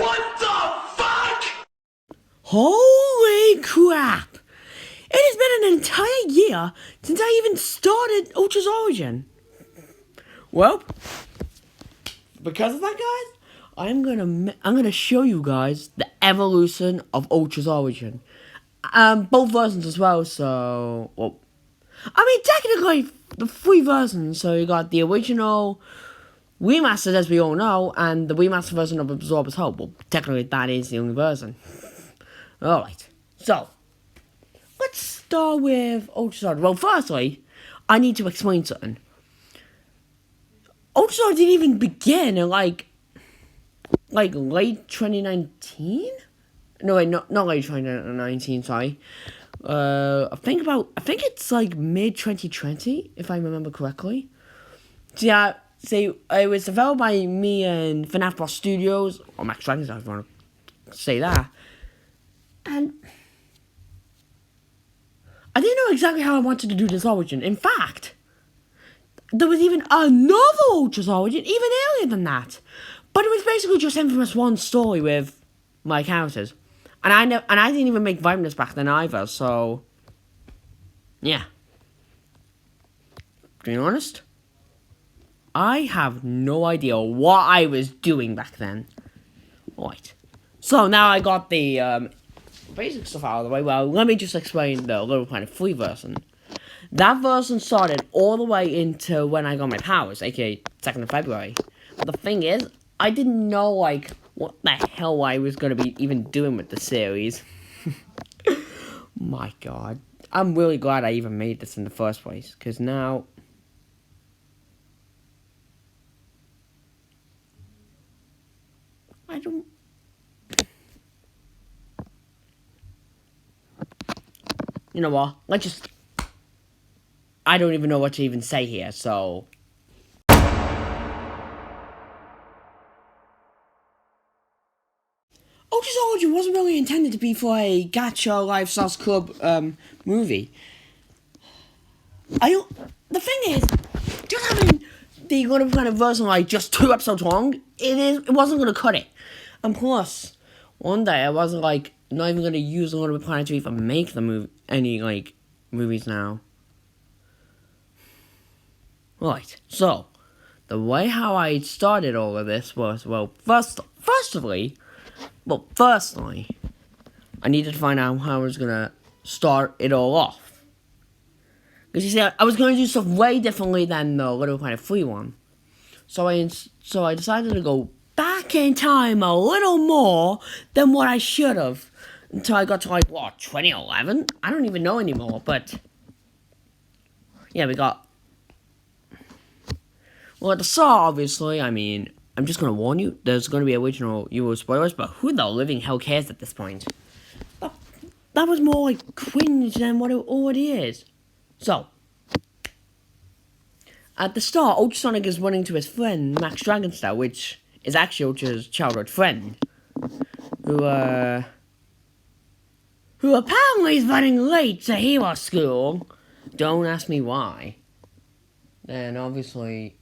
What the fuck? Holy crap! It has been an entire year since I even started Ultra's origin. Well, because of that, guys, I'm gonna show you guys the evolution of Ultra's origin. Both versions as well. So, well, I mean, technically the three versions. So you got the original remastered, as we all know, and the remastered version of Absorber's Hope. Well, technically that is the only version. Alright, so let's start with Ultrasound. Well, firstly, I need to explain something. Ultrasound didn't even begin in like late 2019? No, wait, not late 2019, sorry. I think it's like mid 2020, if I remember correctly. So yeah, it was developed by me and FNAF Boss Studios, or Max Dragons, if I want to say that. And I didn't know exactly how I wanted to do this origin. In fact, there was even another Ultra's origin, even earlier than that. But it was basically just Infamous 1's story with my characters. And I didn't even make Vitamins back then either, so yeah. To be honest, I have no idea what I was doing back then. Right. So now I got the basic stuff out of the way. Well, let me just explain the Little Planet 3 version. That version started all the way into when I got my powers, aka 2nd of February. But the thing is, I didn't know, like, what the hell I was going to be even doing with the series. My god. I'm really glad I even made this in the first place, because now I don't... You know what? I don't even know what to even say here, so... Ultra's Origin wasn't really intended to be for a gacha lifestyles club movie. The thing is, just having the Little Planet version like just 2 episodes long, it wasn't gonna cut it. And plus, one day I wasn't like not even gonna use Little Planet to even make any movies now. Right, so the way how I started all of this was, well, firstly, I needed to find out how I was gonna start it all off. Because you see, I was gonna do stuff way differently than the Little Planet 3 one. So I decided to go back in time a little more than what I should have. Until I got to 2011? I don't even know anymore, but yeah, well, at the start, obviously, I mean, I'm just gonna warn you, there's gonna be original Euro spoilers, but who the living hell cares at this point? That was more like cringe than what it already is. So, at the start, Ultrasonic is running to his friend, Max Dragonstar, which is actually Ultra's childhood friend, who apparently is running late to hero school. Don't ask me why. Then, obviously,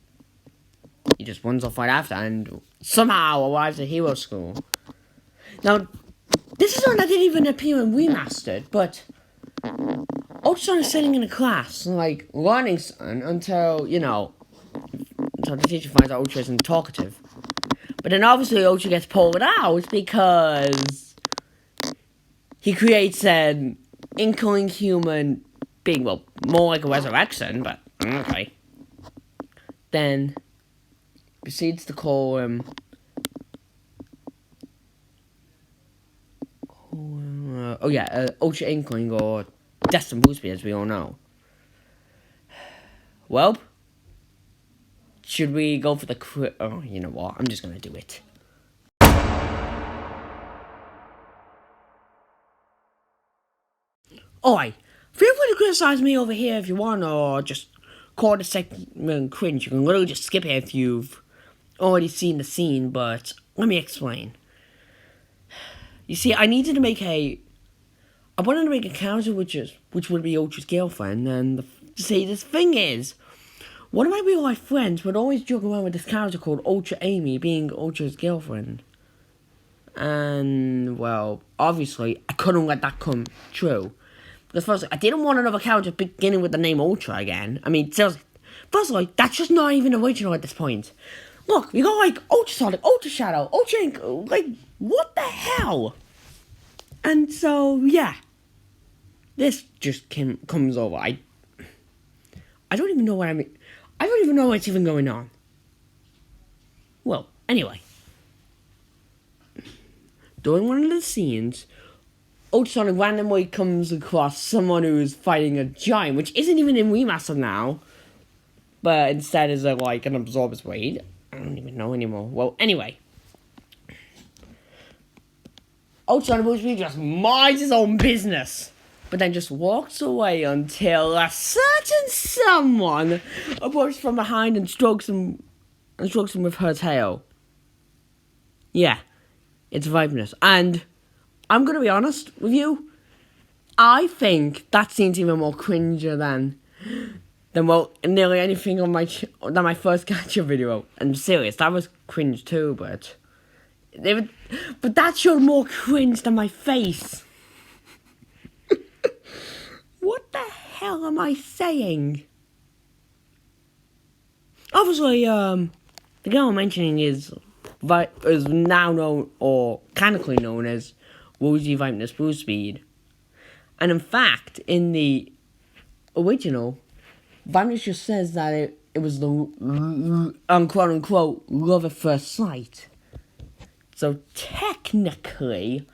he just runs off right after and somehow arrives at hero school. Now, this is one that didn't even appear in Remastered, but Ultrason is sitting in a class, like, learning something until the teacher finds out Ultra isn't talkative. But then obviously Ultra gets pulled out because he creates an inkling human being, well, more like a resurrection, but okay. Then proceeds to call him Ultra Inkling, or Destin Boothby, as we all know. Well, should we go for the oh, you know what, I'm just gonna do it. Alright, feel free to criticize me over here if you want, or just call the segment cringe. You can literally just skip it if you've already seen the scene, but let me explain. You see, I wanted to make a character which would be Ultra's girlfriend, and the thing is, one of my real life friends would always joke around with this character called Ultra Amy being Ultra's girlfriend. And, well, obviously, I couldn't let that come true. Because firstly, I didn't want another character beginning with the name Ultra again. I mean, firstly, that's just not even original at this point. Look, we got like Ultrasonic, Ultra Shadow, Ultra Ink, like, what the hell? And so, yeah. This just comes over. I don't even know what I mean. I don't even know what's even going on. Well, anyway. During one of the scenes, Ultrasonic randomly comes across someone who is fighting a giant, which isn't even in Remaster now, but instead is like an Absorber's Blade. I don't even know anymore. Well, anyway. Ultrasonic Blade just minds his own business, but then just walks away until a certain someone approaches from behind and strokes him with her tail. Yeah, it's Vipeness. And I'm gonna be honest with you, I think that scene's even more cringer than well, nearly anything on my first Gacha video. And serious, that was cringe too, but that showed more cringe than my face. What the hell am I saying? Obviously, the girl I'm mentioning is now known, or canonically known as Woozy Vipeness Blue Speed. And in fact, in the original, Vipeness just says that it was the quote unquote love at first sight. So technically,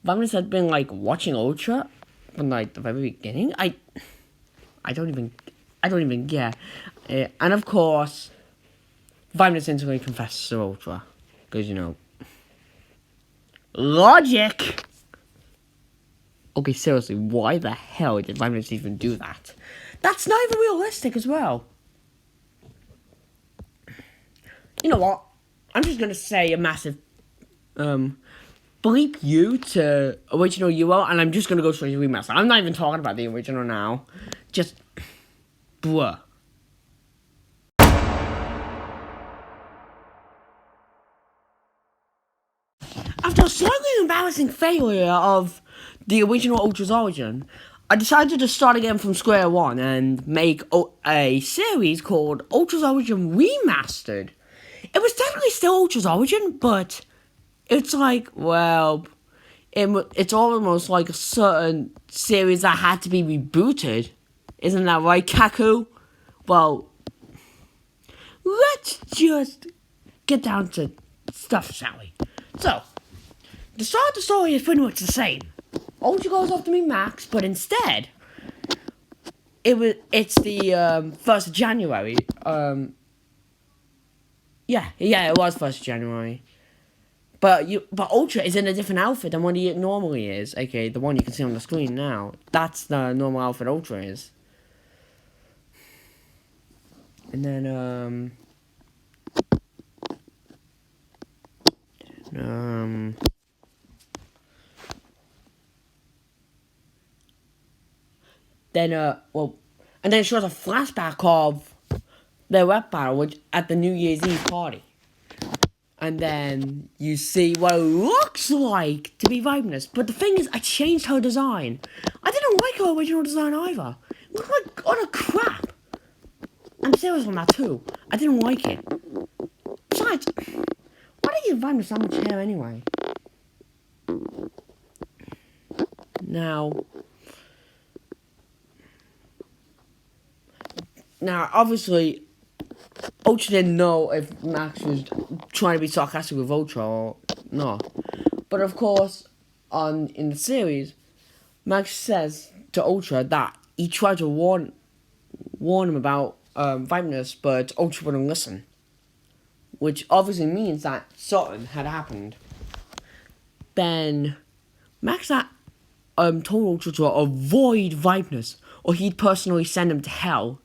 Vipeness had been like watching Ultra from like the very beginning. I don't even get. And of course, Vipeness instantly confesses to Ultra, because logic. Okay, seriously, why the hell did Vipeness even do that? That's not even realistic as well. You know what? I'm just gonna say a massive bleep you to original UO, and I'm just gonna go straight to remaster. I'm not even talking about the original now. Just bruh. After a slightly embarrassing failure of the original Ultra's origin, I decided to start again from square one and make a series called Ultra's Origin Remastered. It was technically still Ultra's Origin, but it's like, well, it's almost like a certain series that had to be rebooted. Isn't that right, Kaku? Well, let's just get down to stuff, shall we? So, the start of the story is pretty much the same. Ultra goes off to meet Max, but instead, it's the 1st of January. Yeah, it was 1st of January. But Ultra is in a different outfit than what he normally is. Okay, the one you can see on the screen now. That's the normal outfit Ultra is. And then and then it shows a flashback of their rap battle, which at the New Year's Eve party. And then you see what it looks like to be Vipeness. But the thing is, I changed her design. I didn't like her original design either. It looked like utter crap. I'm serious on that too. I didn't like it. Besides, why did you give Vipeness so much hair anyway? Now, obviously, Ultra didn't know if Max was trying to be sarcastic with Ultra or not. But of course, in the series, Max says to Ultra that he tried to warn him about Vipeness, but Ultra wouldn't listen. Which obviously means that something had happened. Then Max told Ultra to avoid Vipeness, or he'd personally send him to hell.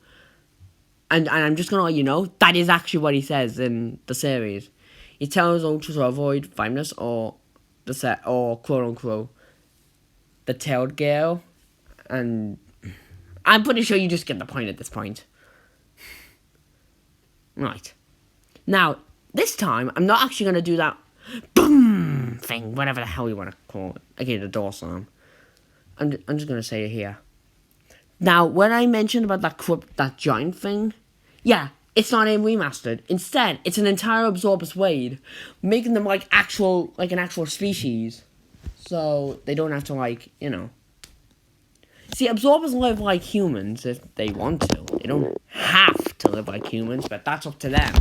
And I'm just gonna let you know, that is actually what he says in the series. He tells Ultra to avoid Vipeness or quote unquote the tailed girl. And I'm pretty sure you just get the point at this point. Right. Now, this time I'm not actually gonna do that boom thing, whatever the hell you want to call it. Okay, the dorsum. I'm just gonna say it here. Now, when I mentioned about that giant thing, yeah, it's not even remastered. Instead, it's an entire Absorbus Wade, making them like an actual species. So they don't have to See, Absorbers live like humans if they want to. They don't have to live like humans, but that's up to them.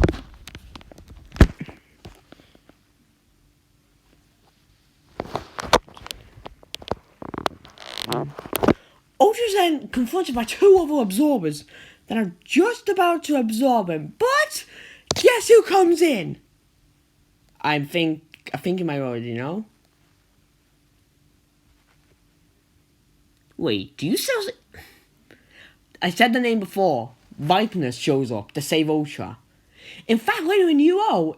Ultra's then confronted by two other absorbers that are just about to absorb him. But guess who comes in? I think you might already know. Wait, do you still? I said the name before. Vipeness shows up to save Ultra. In fact, later in UO,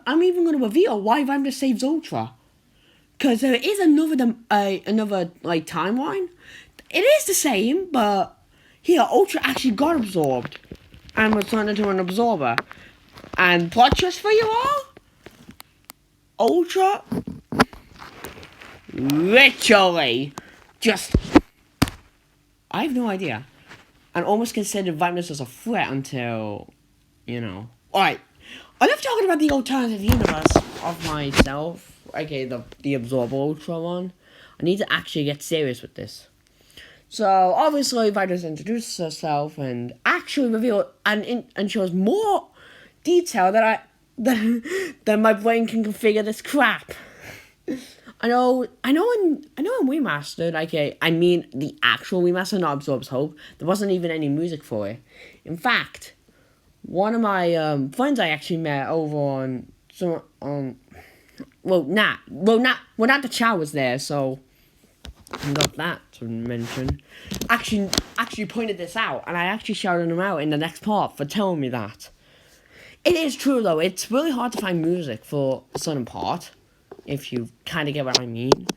I'm even going to reveal why Vipeness saves Ultra. Because there is another timeline. It is the same, but here Ultra actually got absorbed and was turned into an absorber. And plot twist for you all, Ultra literally just, I have no idea, and almost considered Vipeness as a threat until, Alright, enough talking about the alternative universe of myself. Okay, the Absorber Ultra one. I need to actually get serious with this. So, obviously, Vipeness introduces herself and actually reveals and shows more detail than my brain can configure this crap. I know in Remastered, okay, I mean the actual Remastered, not Absorb's Hope, there wasn't even any music for it. In fact, one of my friends I actually met over not the chat was there, so I got that to mention. Actually pointed this out, and I actually shouted him out in the next part for telling me that. It is true though, it's really hard to find music for a certain part, if you kind of get what I mean.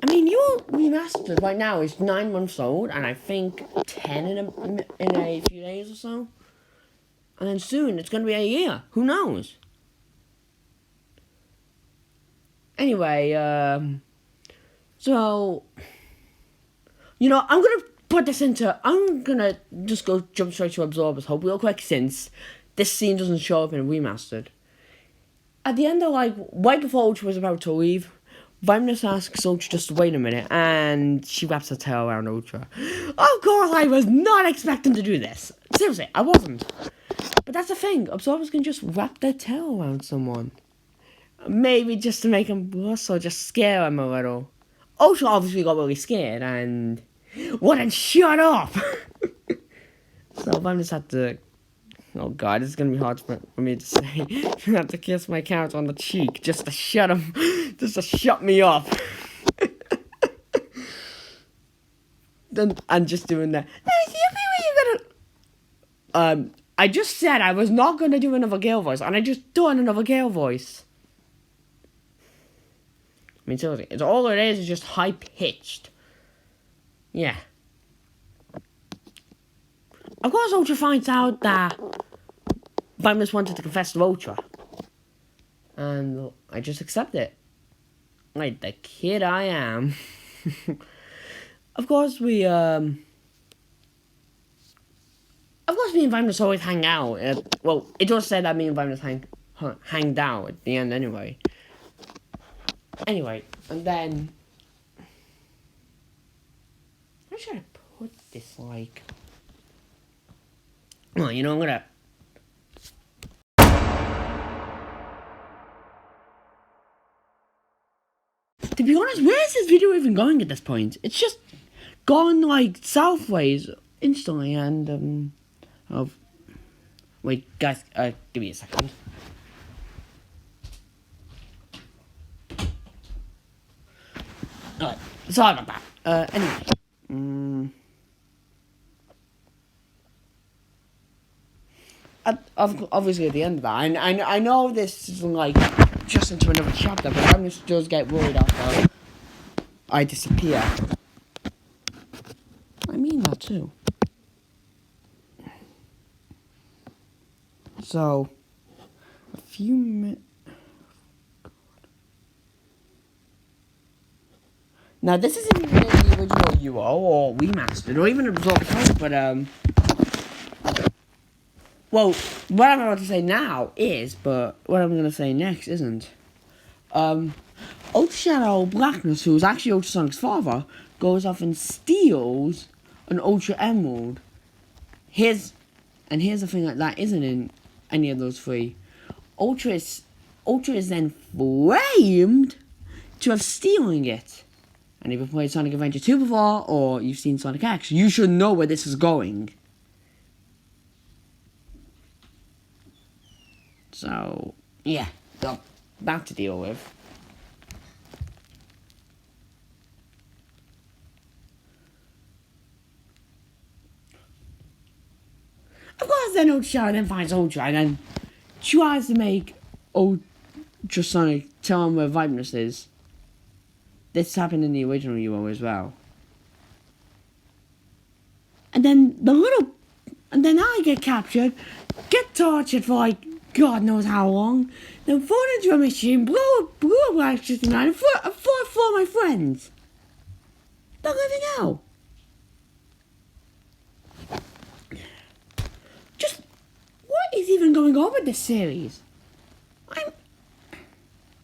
I mean, your Remastered right now is 9 months old, and I think 10 in a few days or so. And then soon, it's going to be a year. Who knows? Anyway, so, I'm going to just jump straight to Absorber's Hope real quick, since this scene doesn't show up in Remastered. At the end of, right before Ultra was about to leave, Vipeness asks Ultra just to wait a minute, and she wraps her tail around Ultra. Of course, I was not expecting to do this. Seriously, I wasn't. But that's the thing, Absorbers can just wrap their tail around someone. Maybe just to make them blush or just scare them a little. Ultra obviously got really scared and wouldn't shut up. So Vipeness had to... Oh god, this is gonna be hard for me to say. I have to kiss my cat on the cheek just to shut him, just to shut me up. Then I'm just doing that. I just said I was not gonna do another Gale voice, and I just done another Gale voice. I mean, seriously, it's all it is just high pitched. Yeah. Of course, Ultra finds out that Vipeness wanted to confess to Ultra. And I just accept it. Like the kid I am. Of course, me and Vipeness always hang out. It just said that me and Vipeness hanged out at the end anyway. Anyway, and then... How should I put this, Well, I'm gonna... To be honest, where is this video even going at this point? It's just gone, southways instantly, and, wait, guys, give me a second. Alright, sorry about that. Anyway. Obviously at the end of that, I know this is just into another chapter, but I'm just get worried after I disappear. I mean that too. So, a few minutes. Now, this isn't even in the original UO or remastered or even absorbed out, but, well, what I'm about to say now is, but what I'm going to say next isn't. Ultra Blackness, who's actually Ultrasonic's father, goes off and steals an Ultra Emerald. Here's the thing that isn't in any of those three. Ultra is then framed to have stealing it. And if you've played Sonic Adventure 2 before, or you've seen Sonic X, you should know where this is going. So, yeah, got that to deal with. Of course, then Ultra then finds Ultra and then tries to make Ultrasonic tell him where Vipeness is. This happened in the original UO as well. And then I get captured, get tortured for like God knows how long, then fall into a machine, blow up like 69 and fought for my friends. They're living out. Just what is even going on with this series?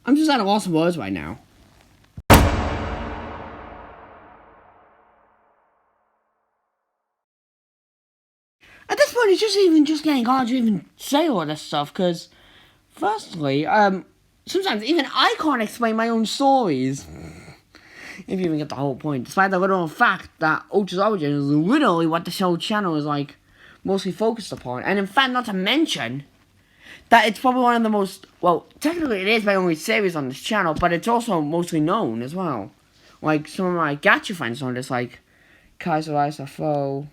I'm just at a loss of words right now. At this point, it's just getting hard to even say all this stuff, because, firstly, sometimes even I can't explain my own stories. If you even get the whole point. Despite the literal fact that Ultra's origin is literally what the show channel is, like, mostly focused upon. And in fact, not to mention that it's probably one of the most, well, technically it is my only series on this channel, but it's also mostly known as well. Like, some of my gacha friends know this, like, Kaiser ISFO.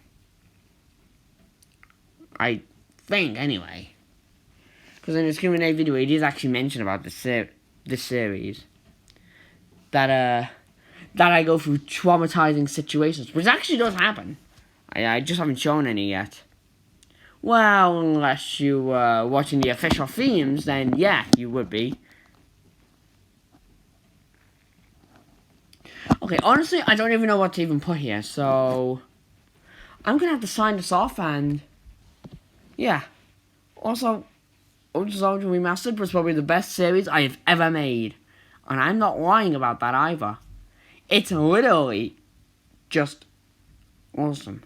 I think, anyway. Because in his Q&A video, he did actually mention about this series. That I go through traumatizing situations. Which actually does happen. I just haven't shown any yet. Well, unless you were watching the official themes, then yeah, you would be. Okay, honestly, I don't even know what to even put here, so I'm gonna have to sign this off and yeah. Also, Ultra Soldier Remastered was probably the best series I have ever made. And I'm not lying about that either. It's literally just awesome.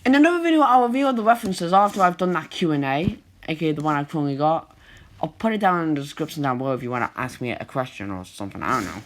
In another video, I'll reveal the references after I've done that Q&A, aka the one I've currently got. I'll put it down in the description down below if you want to ask me a question or something, I don't know.